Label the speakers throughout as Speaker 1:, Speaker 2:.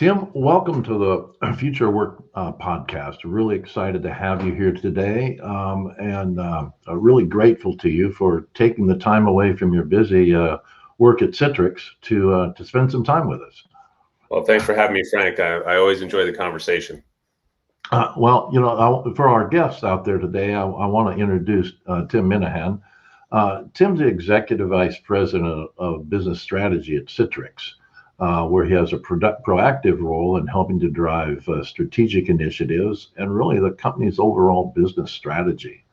Speaker 1: Tim, welcome to the Future Work podcast. Really excited to have you here today, and really grateful to you for taking the time away from your busy work at Citrix to spend some time with us.
Speaker 2: Well, thanks for having me, Frank. I always enjoy the conversation.
Speaker 1: For our guests out there today, I want to introduce Tim Minahan. Tim's the Executive Vice President of Business Strategy at Citrix, where he has a proactive role in helping to drive strategic initiatives and really the company's overall business strategy.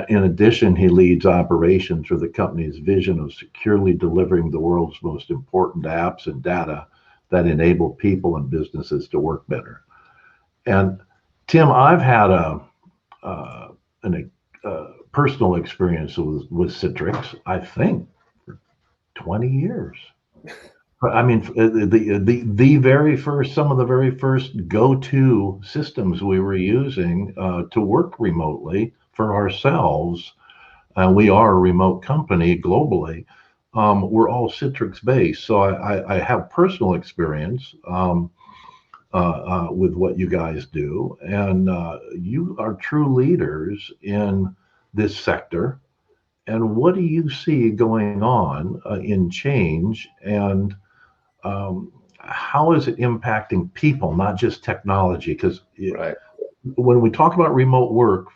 Speaker 1: In addition, he leads operations for the company's vision of securely delivering the world's most important apps and data that enable people and businesses to work better. And Tim, I've had a personal experience with Citrix, I think, for 20 years. I mean, the very first, some of the very first go-to systems we were using to work remotely for ourselves, and we are a remote company globally, we're all Citrix based. So I have personal experience with what you guys do, and you are true leaders in this sector. And what do you see going on in change, and how is it impacting people, not just technology? Because
Speaker 2: Right.
Speaker 1: when we talk about remote work,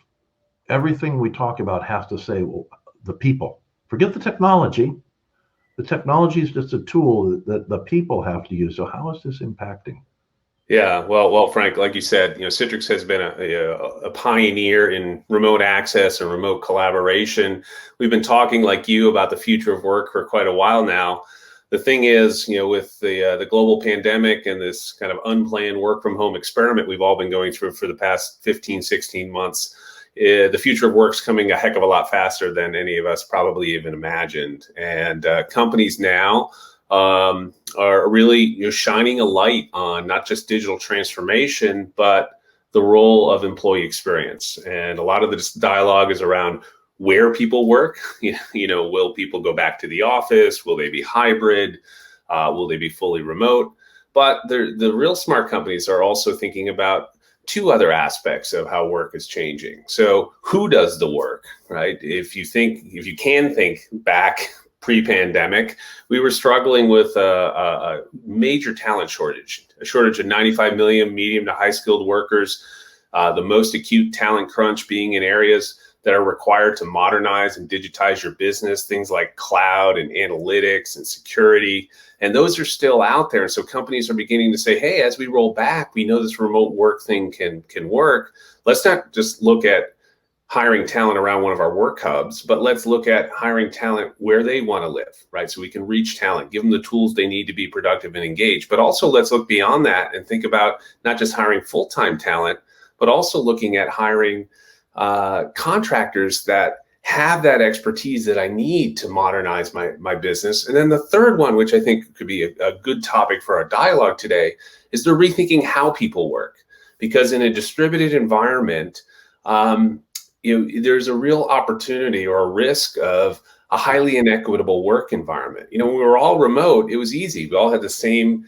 Speaker 1: everything we talk about has to say, well, the people. Forget the technology. The technology is just a tool that the people have to use. So how is this impacting?
Speaker 2: Yeah, well, Frank, like you said, Citrix has been a pioneer in remote access and remote collaboration. We've been talking like you about the future of work for quite a while now. The thing is, with the global pandemic and this kind of unplanned work from home experiment we've all been going through for the past 15, 16 months, the future of work's coming a heck of a lot faster than any of us probably even imagined. And companies now are really shining a light on not just digital transformation, but the role of employee experience. And a lot of this dialogue is around where people work. Will people go back to the office? Will they be hybrid? Will they be fully remote? But the real smart companies are also thinking about two other aspects of how work is changing. So who does the work, right? If you can think back pre-pandemic, we were struggling with a major talent shortage, a shortage of 95 million medium to high skilled workers, the most acute talent crunch being in areas that are required to modernize and digitize your business, things like cloud and analytics and security. And those are still out there. And so companies are beginning to say, hey, as we roll back, we know this remote work thing can work. Let's not just look at hiring talent around one of our work hubs, but let's look at hiring talent where they want to live, right? So we can reach talent, give them the tools they need to be productive and engaged. But also let's look beyond that and think about not just hiring full-time talent, but also looking at hiring contractors that have that expertise that I need to modernize my business. And then the third one, which I think could be a good topic for our dialogue today, is the rethinking how people work. Because in a distributed environment, there's a real opportunity or a risk of a highly inequitable work environment. When we were all remote, it was easy. We all had the same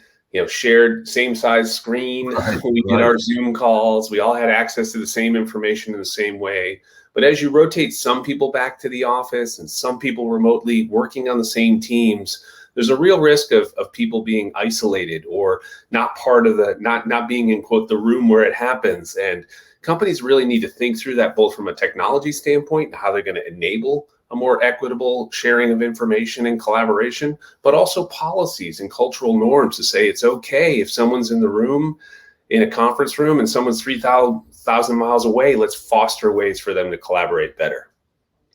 Speaker 2: shared same size screen.
Speaker 1: Right,
Speaker 2: We did our Zoom calls. We all had access to the same information in the same way. But as you rotate some people back to the office and some people remotely working on the same teams, there's a real risk of people being isolated or not part of not being in, quote, the room where it happens. And companies really need to think through that, both from a technology standpoint and how they're going to enable a more equitable sharing of information and collaboration, but also policies and cultural norms to say it's okay if someone's in the room, in a conference room, and someone's 3,000 miles away. Let's foster ways for them to collaborate better.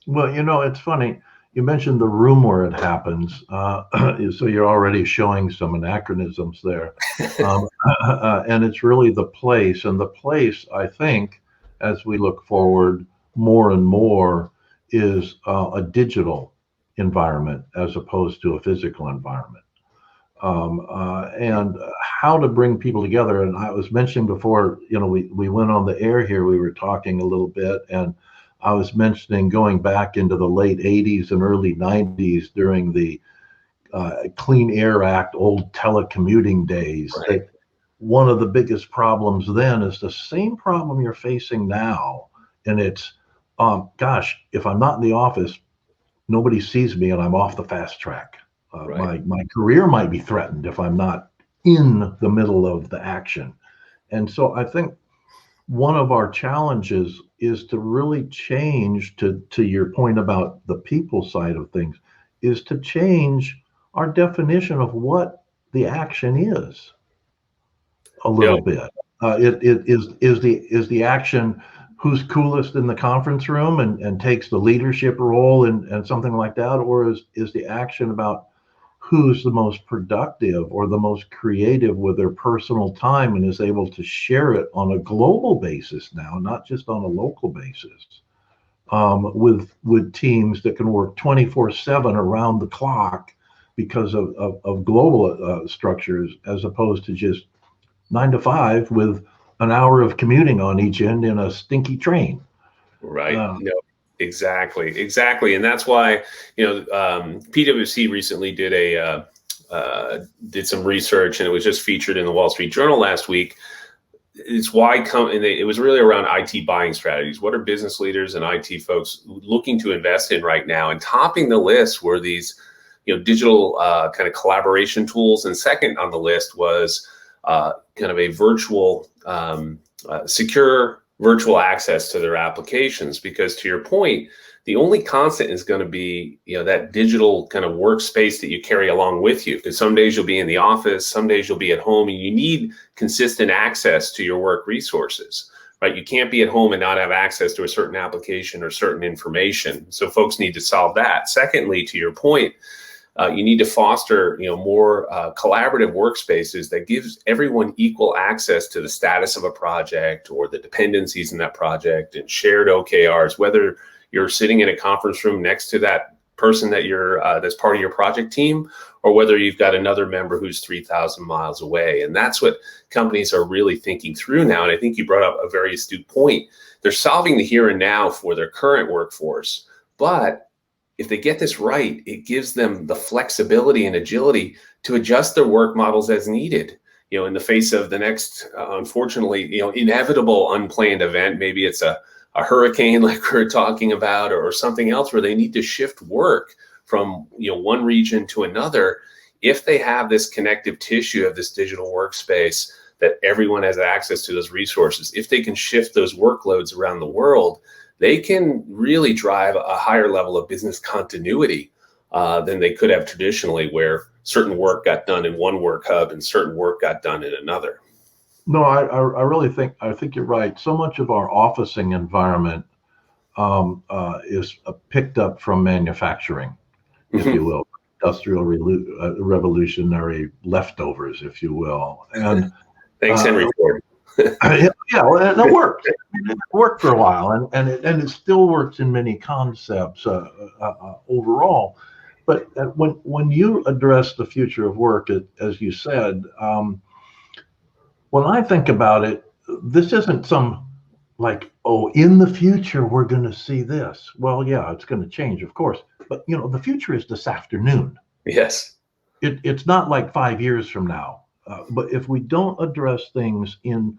Speaker 1: Well, it's funny. You mentioned the room where it happens, so you're already showing some anachronisms there. And it's really the place. And the place, I think, as we look forward more and more, is a digital environment as opposed to a physical environment. And how to bring people together. And I was mentioning before, we went on the air here, we were talking a little bit, and I was mentioning going back into the late 80s and early 90s during the Clean Air Act, old telecommuting days.
Speaker 2: Right.
Speaker 1: one of the biggest problems then is the same problem you're facing now. And it's, gosh, if I'm not in the office, nobody sees me and I'm off the fast track.
Speaker 2: Right.
Speaker 1: My career might be threatened if I'm not in the middle of the action. And so I think one of our challenges is to really change, to your point about the people side of things, is to change our definition of what the action is a
Speaker 2: Yeah.
Speaker 1: little bit. Is the action who's coolest in the conference room and takes the leadership role and something like that, or is the action about who's the most productive or the most creative with their personal time and is able to share it on a global basis now, not just on a local basis, with teams that can work 24/7 around the clock because of global structures, as opposed to just 9 to 5 with an hour of commuting on each end in a stinky train.
Speaker 2: Right. No, exactly. And that's why, PwC recently did some research, and it was just featured in the Wall Street Journal last week. It's why it was really around IT buying strategies. What are business leaders and IT folks looking to invest in right now? And topping the list were these, digital kind of collaboration tools. And second on the list was kind of a virtual, secure virtual access to their applications. Because to your point, the only constant is going to be, that digital kind of workspace that you carry along with you. Because some days you'll be in the office, some days you'll be at home, and you need consistent access to your work resources, right? You can't be at home and not have access to a certain application or certain information. So folks need to solve that. Secondly, to your point, you need to foster, more collaborative workspaces that gives everyone equal access to the status of a project or the dependencies in that project and shared OKRs, whether you're sitting in a conference room next to that person that that's part of your project team, or whether you've got another member who's 3,000 miles away. And that's what companies are really thinking through now. And I think you brought up a very astute point. They're solving the here and now for their current workforce, but if they get this right, it gives them the flexibility and agility to adjust their work models as needed. In the face of the next, unfortunately, inevitable unplanned event, maybe it's a hurricane like we're talking about, or something else where they need to shift work from one region to another. If they have this connective tissue of this digital workspace that everyone has access to those resources, if they can shift those workloads around the world, they can really drive a higher level of business continuity than they could have traditionally, where certain work got done in one work hub and certain work got done in another.
Speaker 1: No, I really think you're right. So much of our officing environment is picked up from manufacturing, if you will, industrial revolutionary leftovers, if you will. And
Speaker 2: thanks, Henry Ford.
Speaker 1: well, it worked. It worked for a while, and it still works in many concepts overall. But when you address the future of work, as you said, when I think about it, this isn't some like, oh, in the future we're going to see this. Well, yeah, it's going to change, of course. But the future is this afternoon.
Speaker 2: Yes.
Speaker 1: It's not like 5 years from now. But if we don't address things and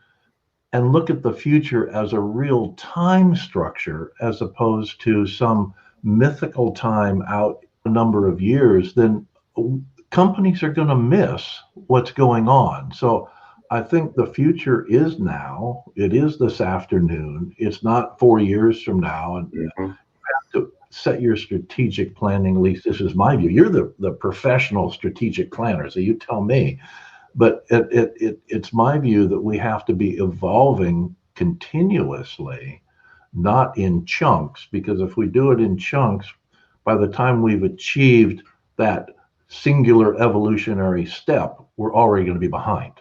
Speaker 1: look at the future as a real time structure, as opposed to some mythical time out a number of years, then companies are going to miss what's going on. So I think the future is now. It is this afternoon. It's not 4 years from now. And you have to set your strategic planning. At least this is my view. You're the professional strategic planner, so you tell me. But it's my view that we have to be evolving continuously, not in chunks, because if we do it in chunks, by the time we've achieved that singular evolutionary step, we're already going to be behind.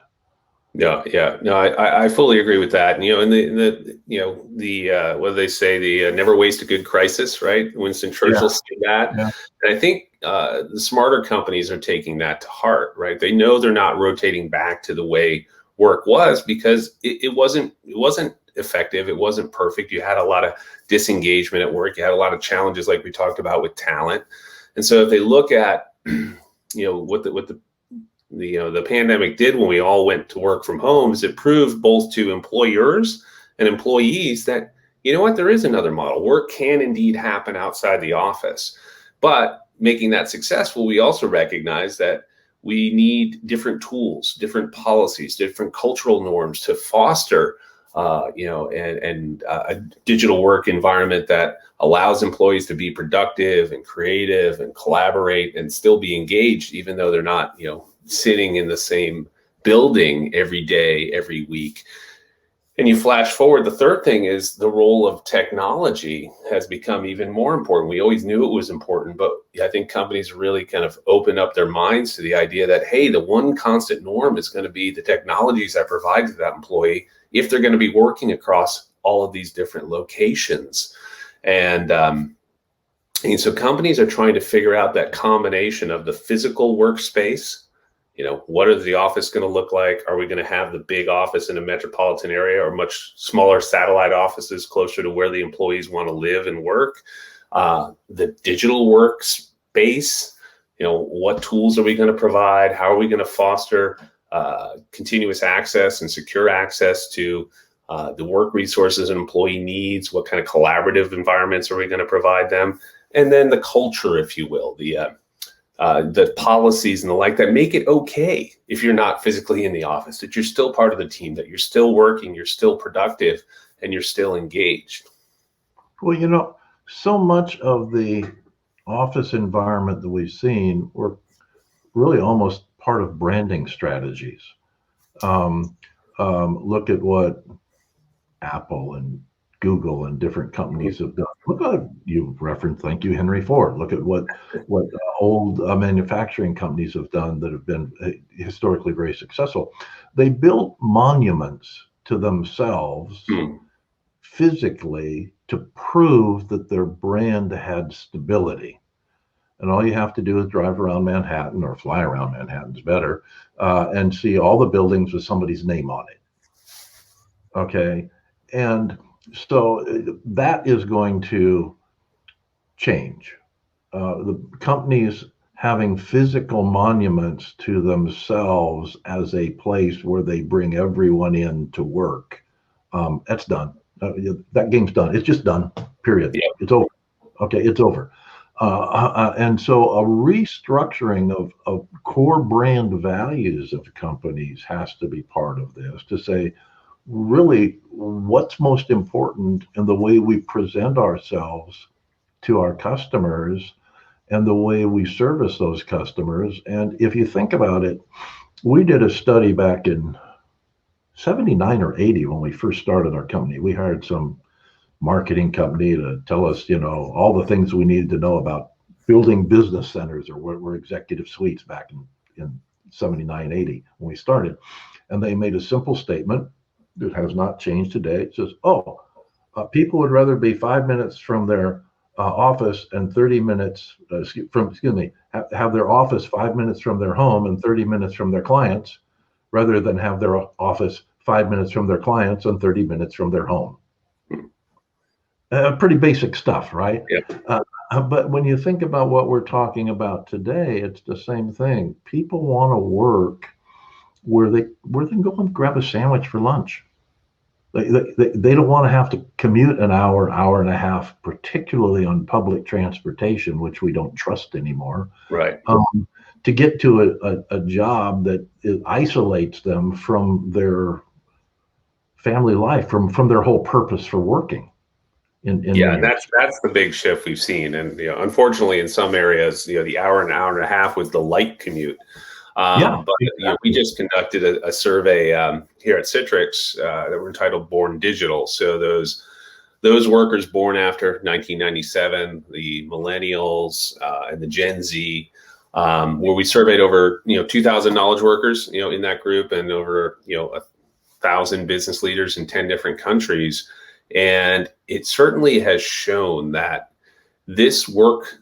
Speaker 2: Yeah. No, I fully agree with that. And what do they say? The never waste a good crisis, right? Winston Churchill said that. Yeah. And I think the smarter companies are taking that to heart, right? They know they're not rotating back to the way work was, because it wasn't effective. It wasn't perfect. You had a lot of disengagement at work. You had a lot of challenges, like we talked about, with talent. And so if they look at, what the the pandemic did when we all went to work from home is it proved both to employers and employees that, you know what, there is another model. Work can indeed happen outside the office. But making that successful, we also recognize that we need different tools, different policies, different cultural norms to foster a digital work environment that allows employees to be productive and creative and collaborate and still be engaged, even though they're not, sitting in the same building every day, every week. And you flash forward, the third thing is the role of technology has become even more important. We always knew it was important, but I think companies really kind of open up their minds to the idea that, hey, the one constant norm is going to be the technologies I provide to that employee if they're going to be working across all of these different locations. And so companies are trying to figure out that combination of the physical workspace. What is the office going to look like? Are we going to have the big office in a metropolitan area or much smaller satellite offices closer to where the employees want to live and work? The digital workspace, what tools are we going to provide? How are we going to foster continuous access and secure access to the work resources an employee needs? What kind of collaborative environments are we going to provide them? And then the culture, if you will, the policies and the like that make it okay if you're not physically in the office, that you're still part of the team, that you're still working, you're still productive, and you're still engaged.
Speaker 1: Well, so much of the office environment that we've seen were really almost part of branding strategies. Look at what Apple and Google and different companies have done. Look at you referenced, thank you, Henry Ford. Look at what old manufacturing companies have done that have been historically very successful. They built monuments to themselves physically to prove that their brand had stability. And all you have to do is drive around Manhattan, or fly around Manhattan's better, and see all the buildings with somebody's name on it. Okay, and so that is going to change. The companies having physical monuments to themselves as a place where they bring everyone in to work, that's done. That game's done. It's just done, period. Yeah. It's over. Okay, it's over. And so a restructuring of core brand values of companies has to be part of this, to say, really, what's most important in the way we present ourselves to our customers and the way we service those customers. And if you think about it, we did a study back in 79 or 80 when we first started our company. We hired some marketing company to tell us, all the things we needed to know about building business centers, or what were executive suites back in 79, 80 when we started. And they made a simple statement that has not changed today. It says, people would rather be 5 minutes from their office and 30 minutes have their office 5 minutes from their home and 30 minutes from their clients, rather than have their office 5 minutes from their clients and 30 minutes from their home. Pretty basic stuff, right? Yeah. But when you think about what we're talking about today, it's the same thing. People want to work where they can go and grab a sandwich for lunch. They don't want to have to commute an hour and a half, particularly on public transportation, which we don't trust anymore.
Speaker 2: Right.
Speaker 1: To get to a job that isolates them from their family life, from their whole purpose for working.
Speaker 2: That's the big shift we've seen, and unfortunately, in some areas, the hour and a half was the light commute. But exactly. We just conducted a survey here at Citrix that were entitled "Born Digital." So those workers born after 1997, the millennials and the Gen Z, where we surveyed over 2,000 knowledge workers, in that group, and over 1,000 business leaders in 10 different countries. And it certainly has shown that this work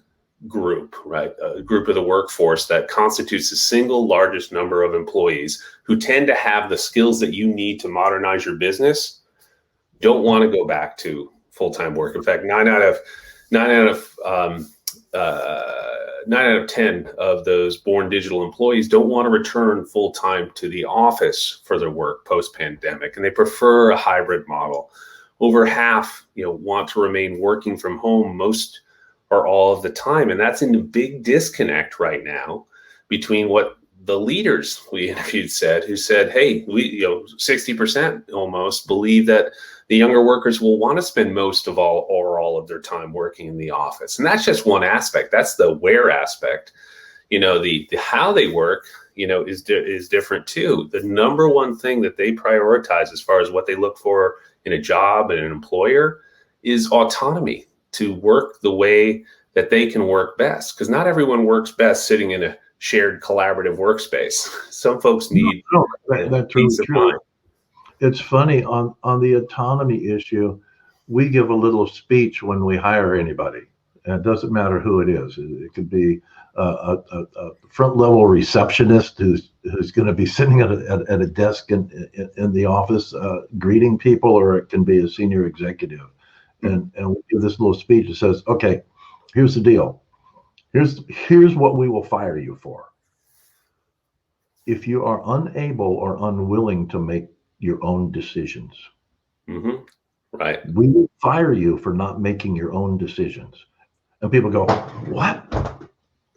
Speaker 2: group, right, a group of the workforce that constitutes the single largest number of employees who tend to have the skills that you need to modernize your business, don't want to go back to full-time work. In fact, nine out of 9 out of 10 of those born digital employees don't want to return full time to the office for their work post pandemic, and they prefer a hybrid model. Over half, want to remain working from home most or all of the time, and that's in a big disconnect right now between what the leaders we interviewed said, who said, hey, 60% almost believe that the younger workers will want to spend most of all of their time working in the office. And that's just one aspect. That's the where aspect. The how they work, is different too. The number one thing that they prioritize as far as what they look for in a job and an employer is autonomy to work the way that they can work best. Because not everyone works best sitting in a shared collaborative workspace. Some folks need
Speaker 1: that's really true. It's funny on the autonomy issue. We give a little speech when we hire anybody, and it doesn't matter who it is. It could be a front level receptionist who's going to be sitting at a desk in the office greeting people, or it can be a senior executive. And we give this little speech that says, okay, here's the deal. Here's what we will fire you for. If you are unable or unwilling to make your own decisions,
Speaker 2: right,
Speaker 1: we will fire you for not making your own decisions. And people go, what?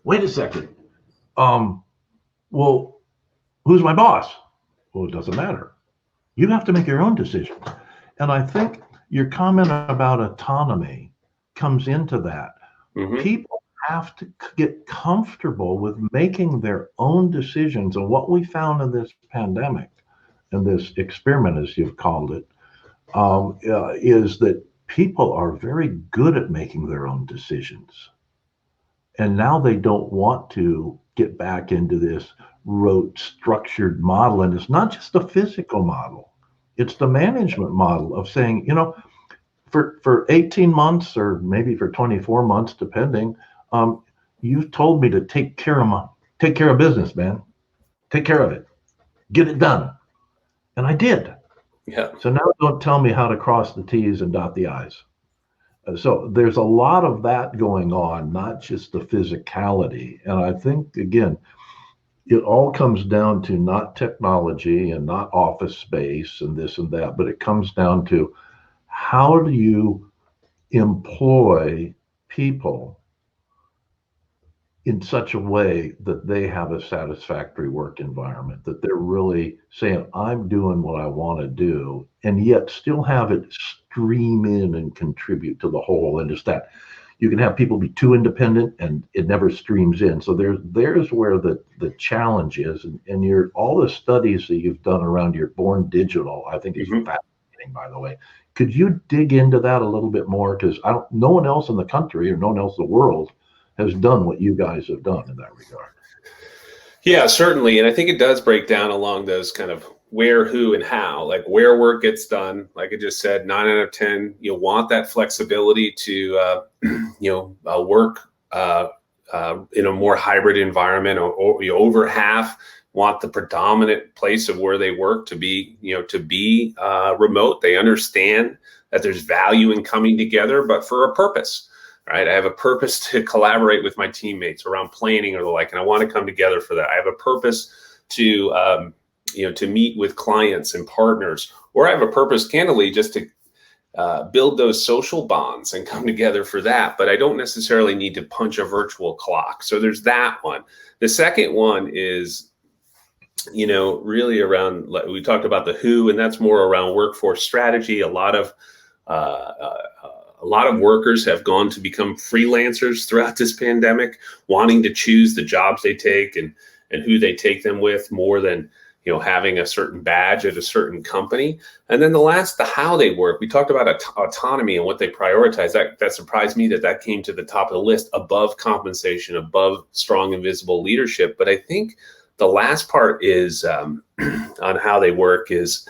Speaker 1: Wait a second. Well, who's my boss? Well, it doesn't matter. You have to make your own decisions. And I think your comment about autonomy comes into that. People have to get comfortable with making their own decisions. And what we found in this pandemic, and this experiment, as you've called it, is that people are very good at making their own decisions. And now they don't want to get back into this rote structured model. And it's not just the physical model, it's the management model of saying, for 18 months or maybe for 24 months, depending, you've told me to take care of business, man. Take care of it. Get it done. And I did.
Speaker 2: Yeah.
Speaker 1: So now don't tell me how to cross the T's and dot the I's. So there's a lot of that going on, not just the physicality. And I think, again, it all comes down to not technology and not office space and this and that, but it comes down to how do you employ people in such a way that they have a satisfactory work environment, that they're really saying, I'm doing what I want to do, and yet still have it stream in and contribute to the whole. And just that you can have people be too independent and it never streams in. So there's where the challenge is. And all the studies that you've done around your born digital, I think is fascinating, by the way. Could you dig into that a little bit more? Because no one else in the country or no one else in the world has done what you guys have done in that regard.
Speaker 2: Yeah, certainly. And I think it does break down along those kind of where, who, and how, like where work gets done. Like I just said, 9 out of 10, want that flexibility to, work in a more hybrid environment, or over half want the predominant place of where they work to be remote. They understand that there's value in coming together, but for a purpose. Right. I have a purpose to collaborate with my teammates around planning or the like, and I want to come together for that. I have a purpose to, to meet with clients and partners, or I have a purpose, candidly, just to build those social bonds and come together for that. But I don't necessarily need to punch a virtual clock. So there's that one. The second one is, really around, we talked about the who, and that's more around workforce strategy. A lot of workers have gone to become freelancers throughout this pandemic, wanting to choose the jobs they take and who they take them with more than, having a certain badge at a certain company. And then the how they work. We talked about autonomy and what they prioritize. That surprised me that came to the top of the list, above compensation, above strong and visible leadership. But I think the last part is on how they work is,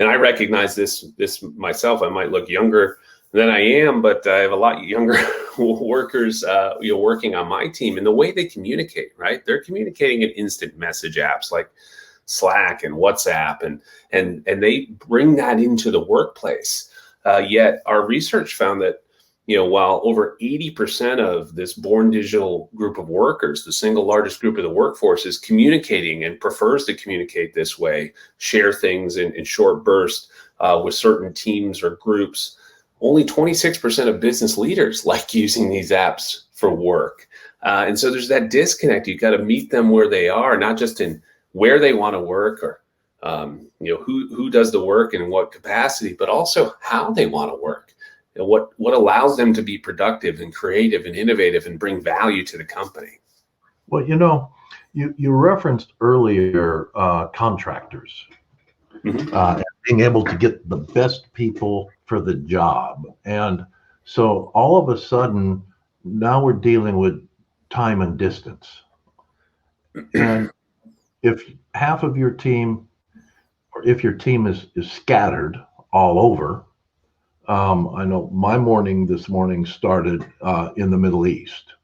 Speaker 2: and I recognize this myself, I might look younger than I am, but I have a lot younger workers, working on my team, and the way they communicate, right? They're communicating in instant message apps like Slack and WhatsApp, and they bring that into the workplace. Yet our research found that, while over 80% of this born digital group of workers, the single largest group of the workforce, is communicating and prefers to communicate this way, share things in short bursts with certain teams or groups, only 26% of business leaders like using these apps for work. And so there's that disconnect. You've got to meet them where they are, not just in where they want to work or who does the work and in what capacity, but also how they want to work. What allows them to be productive and creative and innovative and bring value to the company.
Speaker 1: Well, you referenced earlier contractors, being able to get the best people for the job. And so all of a sudden, now we're dealing with time and distance. And if half of your team, or if your team is scattered all over, I know my morning this morning started in the Middle East,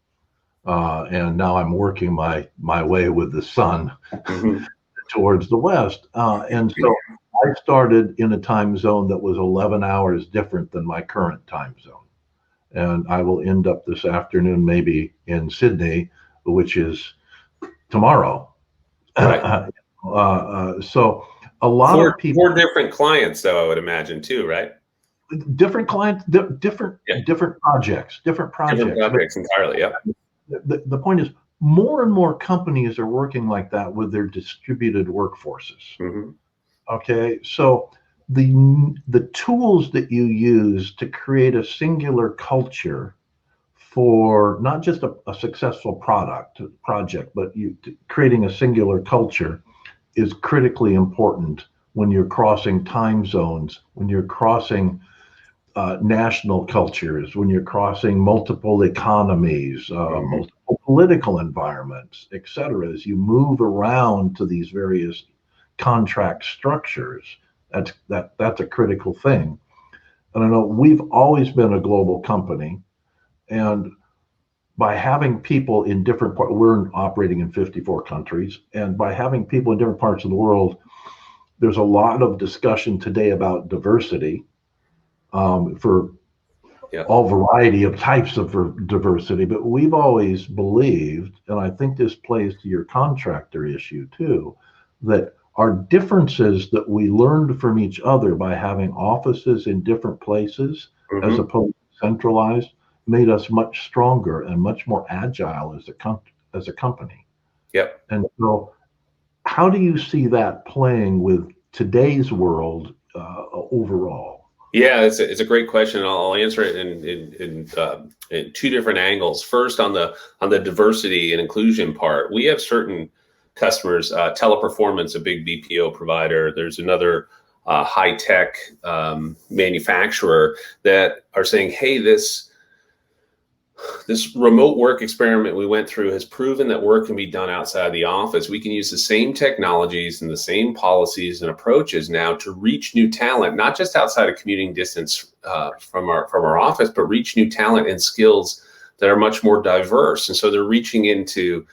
Speaker 1: and now I'm working my way with the sun towards the west. And so I started in a time zone that was 11 hours different than my current time zone. And I will end up this afternoon maybe in Sydney, which is tomorrow.
Speaker 2: Right.
Speaker 1: So a lot of people.
Speaker 2: 4 different clients, though, I would imagine, too, right?
Speaker 1: Different clients, different projects, different projects.
Speaker 2: Different projects entirely, yeah.
Speaker 1: The point is, more and more companies are working like that with their distributed workforces. Okay, so the tools that you use to create a singular culture for not just a successful project, but creating a singular culture is critically important when you're crossing time zones, when you're crossing national cultures, when you're crossing multiple economies, multiple political environments, et cetera. As you move around to these various contract structures, that's a critical thing. And I know we've always been a global company, and by having people in different parts, we're operating in 54 countries, and by having people in different parts of the world, there's a lot of discussion today about diversity. For all variety of types of diversity, but we've always believed, and I think this plays to your contractor issue too, that our differences that we learned from each other by having offices in different places, as opposed to centralized, made us much stronger and much more agile as a company.
Speaker 2: Yep.
Speaker 1: And so, how do you see that playing with today's world overall?
Speaker 2: Yeah, it's a great question. I'll answer it in 2 different angles. First, on the diversity and inclusion part, we have certain customers, Teleperformance, a big BPO provider. There's another high tech manufacturer that are saying, hey, this remote work experiment we went through has proven that work can be done outside the office. We can use the same technologies and the same policies and approaches now to reach new talent, not just outside of commuting distance from our office, but reach new talent and skills that are much more diverse. And so they're reaching into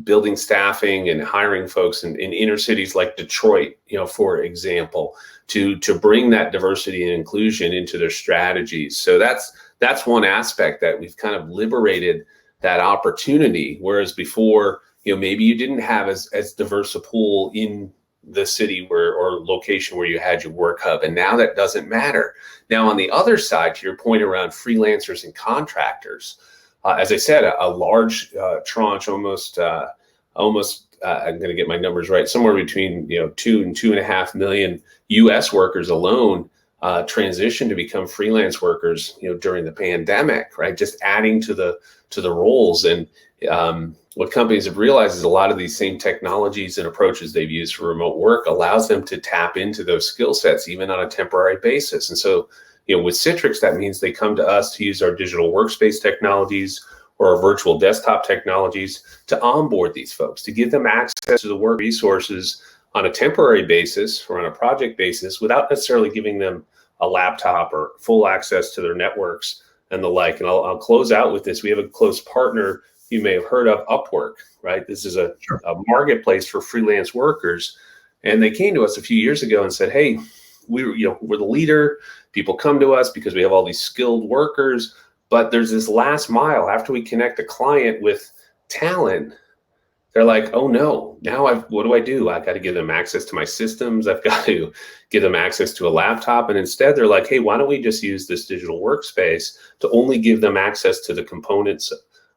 Speaker 2: building staffing and hiring folks in inner cities like Detroit, for example, to bring that diversity and inclusion into their strategies. So that's one aspect that we've kind of liberated that opportunity. Whereas before, maybe you didn't have as diverse a pool in the city or location where you had your work hub. And now that doesn't matter. Now, on the other side, to your point around freelancers and contractors, as I said, a large tranche, almost I'm going to get my numbers right, somewhere between 2 and 2.5 million U.S. workers alone transition to become freelance workers, during the pandemic, right? Just adding to the roles. And what companies have realized is a lot of these same technologies and approaches they've used for remote work allows them to tap into those skill sets, even on a temporary basis. And so, with Citrix, that means they come to us to use our digital workspace technologies or our virtual desktop technologies to onboard these folks, to give them access to the work resources on a temporary basis or on a project basis without necessarily giving them a laptop or full access to their networks and the like. And I'll close out with this. We have a close partner you may have heard of, Upwork, right? This is a marketplace for freelance workers. And they came to us a few years ago and said, hey, we're the leader. People come to us because we have all these skilled workers, but there's this last mile after we connect a client with talent. They're like, oh no, now what do I do? I got to give them access to my systems. I've got to give them access to a laptop. And instead they're like, hey, why don't we just use this digital workspace to only give them access to the components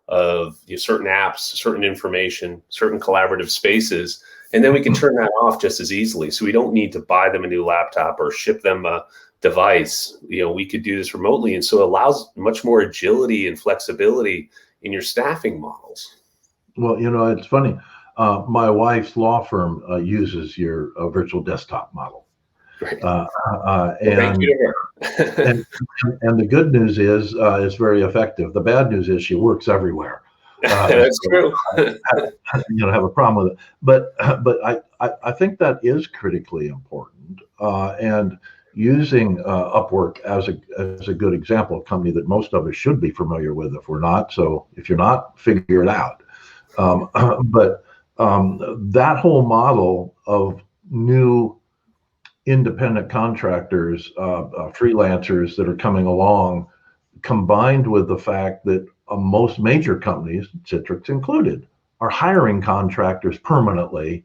Speaker 2: of certain apps, certain information, certain collaborative spaces. And then we can turn that off just as easily. So we don't need to buy them a new laptop or ship them a device. We could do this remotely. And so it allows much more agility and flexibility in your staffing models.
Speaker 1: Well, it's funny. My wife's law firm uses your virtual desktop model.
Speaker 2: Right.
Speaker 1: And the good news is it's very effective. The bad news is she works everywhere.
Speaker 2: That's true.
Speaker 1: Have a problem with it. But I think that is critically important. And using Upwork as a good example, a company that most of us should be familiar with if we're not. So if you're not, figure it out. But that whole model of new independent contractors, freelancers that are coming along, combined with the fact that most major companies, Citrix included, are hiring contractors permanently.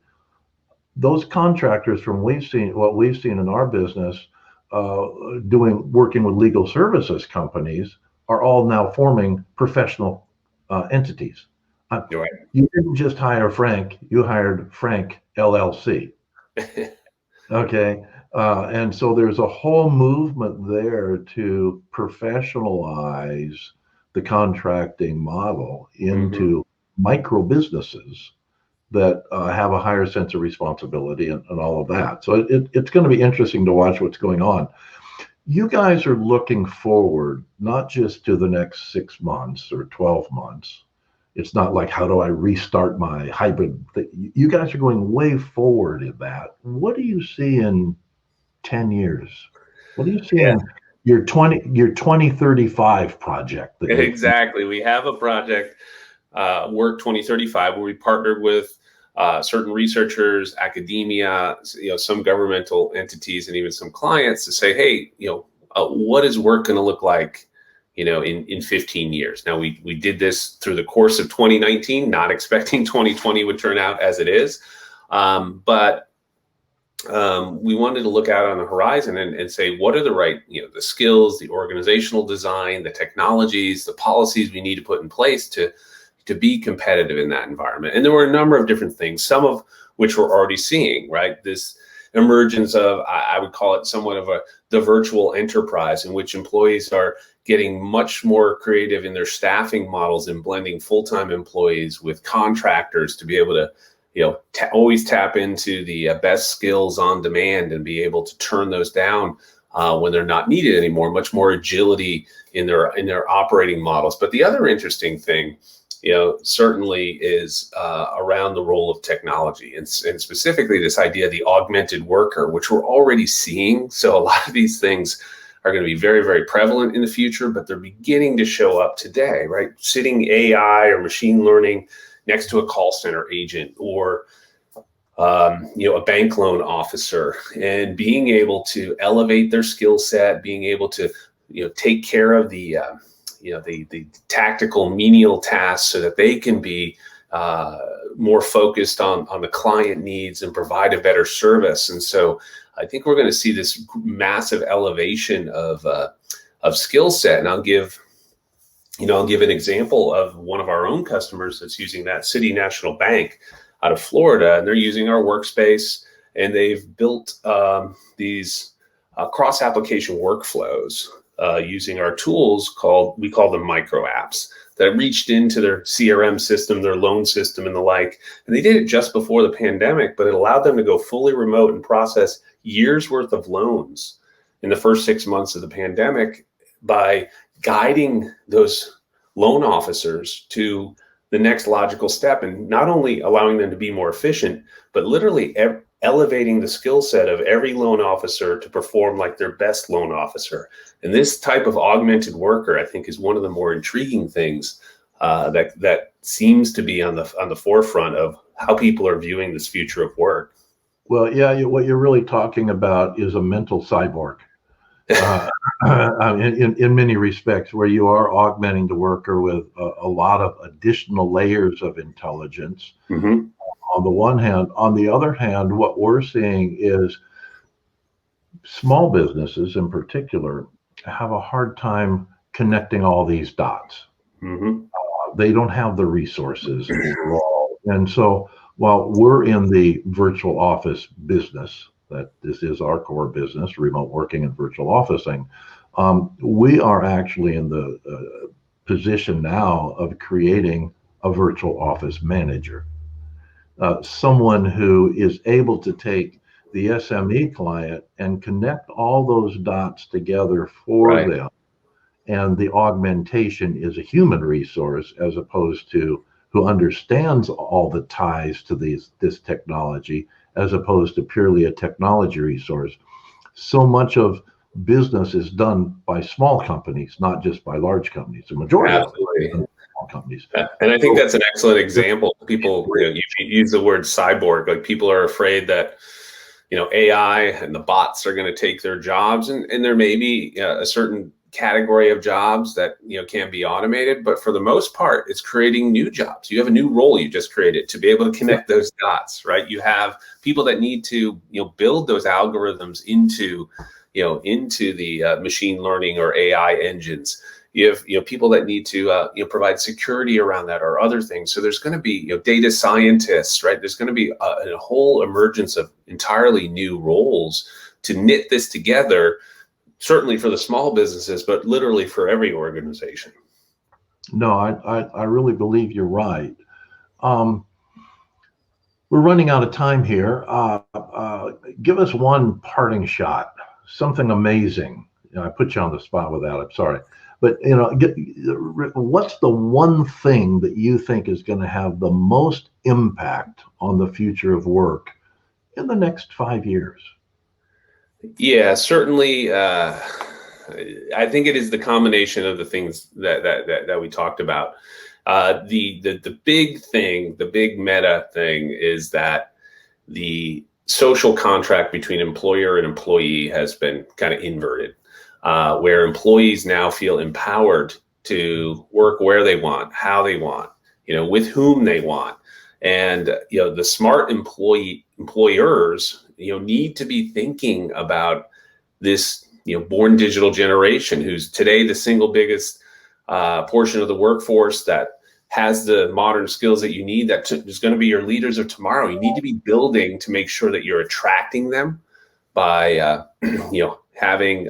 Speaker 1: Those contractors from what we've seen in our business, working with legal services companies, are all now forming professional entities.
Speaker 2: Right.
Speaker 1: You didn't just hire Frank, you hired Frank LLC. Okay. And so there's a whole movement there to professionalize the contracting model into micro businesses that have a higher sense of responsibility and all of that. So it's going to be interesting to watch what's going on. You guys are looking forward, not just to the next 6 months or 12 months. It's not like, how do I restart my hybrid? You guys are going way forward in that. What do you see in 10 years? What do you see in your 2035 project?
Speaker 2: Exactly. We have a project, Work 2035, where we partnered with certain researchers, academia, some governmental entities, and even some clients to say, hey, what is work going to look like in 15 years. Now, we did this through the course of 2019, not expecting 2020 would turn out as it is. But we wanted to look out on the horizon and say, what are the right, the skills, the organizational design, the technologies, the policies we need to put in place to be competitive in that environment. And there were a number of different things, some of which we're already seeing, right? This emergence of, I would call it somewhat of the virtual enterprise, in which employees are getting much more creative in their staffing models and blending full-time employees with contractors to be able to, always tap into the best skills on demand and be able to turn those down when they're not needed anymore. Much more agility in their operating models. But the other interesting thing, certainly is around the role of technology and specifically this idea of the augmented worker, which we're already seeing. So a lot of these things are going to be very, very prevalent in the future, but they're beginning to show up today, right? Sitting AI or machine learning next to a call center agent or, a bank loan officer, and being able to elevate their skill set, being able to, take care of the tactical menial tasks so that they can be more focused on the client needs and provide a better service. And so I think we're going to see this massive elevation of skill set. And I'll give an example of one of our own customers that's using that, City National Bank out of Florida, and they're using our workspace, and they've built these cross-application workflows using our tools we call them micro apps that reached into their CRM system, their loan system and the like. And they did it just before the pandemic, but it allowed them to go fully remote and process years worth of loans in the first 6 months of the pandemic by guiding those loan officers to the next logical step, and not only allowing them to be more efficient, but literally elevating the skill set of every loan officer to perform like their best loan officer. And this type of augmented worker, I think, is one of the more intriguing things that seems to be on the forefront of how people are viewing this future of work.
Speaker 1: Well, yeah, what you're really talking about is a mental cyborg. Uh, in many respects, where you are augmenting the worker with a lot of additional layers of intelligence.
Speaker 2: Mm-hmm.
Speaker 1: On the one hand, on the other hand, what we're seeing is small businesses in particular have a hard time connecting all these dots.
Speaker 2: Mm-hmm.
Speaker 1: They don't have the resources overall. And so while we're in the virtual office business, that this is our core business, remote working and virtual officing, we are actually in the position now of creating a virtual office manager, someone who is able to take the SME client and connect all those dots together for
Speaker 2: Right.
Speaker 1: them. And the augmentation is a human resource as opposed to who understands all the ties to this technology, as opposed to purely a technology resource. So much of business is done by small companies, not just by large companies. The majority of it is done
Speaker 2: Absolutely.
Speaker 1: by small companies.
Speaker 2: And I think
Speaker 1: So
Speaker 2: that's an excellent example. People, you use the word cyborg, like people are afraid that, AI and the bots are going to take their jobs, and there may be a certain category of jobs that can be automated, but for the most part, it's creating new jobs. You have a new role you just created to be able to connect those dots, right? You have people that need to build those algorithms into the machine learning or AI engines. You have people that need to provide security around that or other things. So there's going to be data scientists, right? There's going to be a whole emergence of entirely new roles to knit this together. Certainly for the small businesses, but literally for every organization.
Speaker 1: no, I really believe you're right. Um, we're running out of time here. Give us one parting shot, something amazing. I put you on the spot with that. I'm sorry. But what's the one thing that you think is going to have the most impact on the future of work in the next 5 years?
Speaker 2: Yeah, certainly. I think it is the combination of the things that we talked about. The big thing, the big meta thing, is that the social contract between employer and employee has been kind of inverted, where employees now feel empowered to work where they want, how they want, with whom they want. And the smart employers need to be thinking about this born digital generation, who's today the single biggest portion of the workforce that has the modern skills that you need, that is going to be your leaders of tomorrow. You need to be building to make sure that you're attracting them by having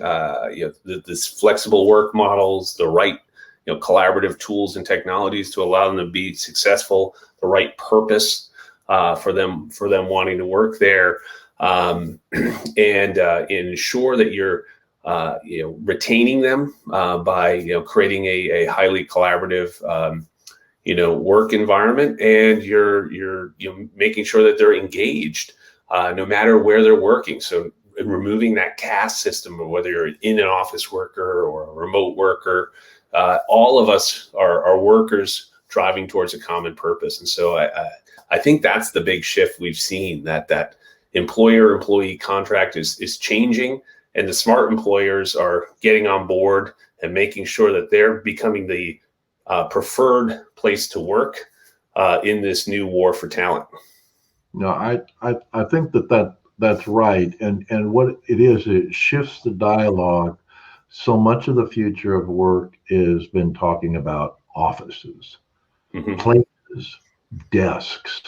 Speaker 2: this flexible work models, the right collaborative tools and technologies to allow them to be successful, the right purpose for them wanting to work there, and ensure that you're retaining them by creating a highly collaborative work environment, and you're making sure that they're engaged no matter where they're working. So removing that caste system, of whether you're in an office worker or a remote worker, all of us are workers driving towards a common purpose. And so I think that's the big shift we've seen, that employer-employee contract is changing, and the smart employers are getting on board and making sure that they're becoming the preferred place to work in this new war for talent.
Speaker 1: No, I think that's right. And what it is, it shifts the dialogue. So much of the future of work has been talking about offices,
Speaker 2: Mm-hmm.
Speaker 1: places, desks,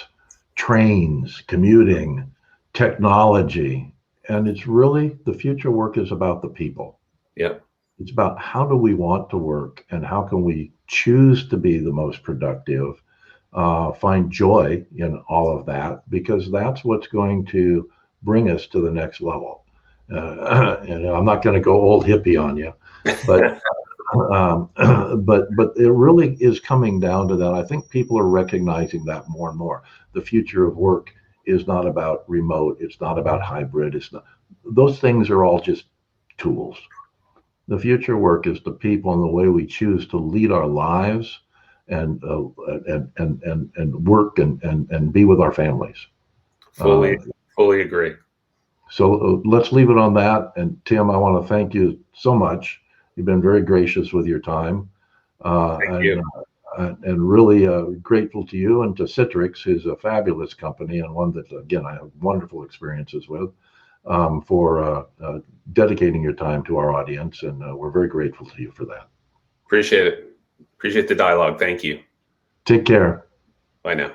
Speaker 1: trains, commuting, technology. And it's really, the future work is about the people.
Speaker 2: Yeah.
Speaker 1: It's about how do we want to work and how can we choose to be the most productive, find joy in all of that, because that's what's going to bring us to the next level. And I'm not going to go old hippie on you, but but it really is coming down to that. I think people are recognizing that more and more. The future of work is not about remote. It's not about hybrid. It's not. Those things are all just tools. The future work is the people and the way we choose to lead our lives and work and be with our families.
Speaker 2: Fully Fully agree.
Speaker 1: So let's leave it on that. And Tim, I want to thank you so much. You've been very gracious with your time.
Speaker 2: Thank you.
Speaker 1: And really grateful to you and to Citrix, who's a fabulous company and one that, again, I have wonderful experiences with, for dedicating your time to our audience. And we're very grateful to you for that.
Speaker 2: Appreciate it. Appreciate the dialogue. Thank you.
Speaker 1: Take care.
Speaker 2: Bye now.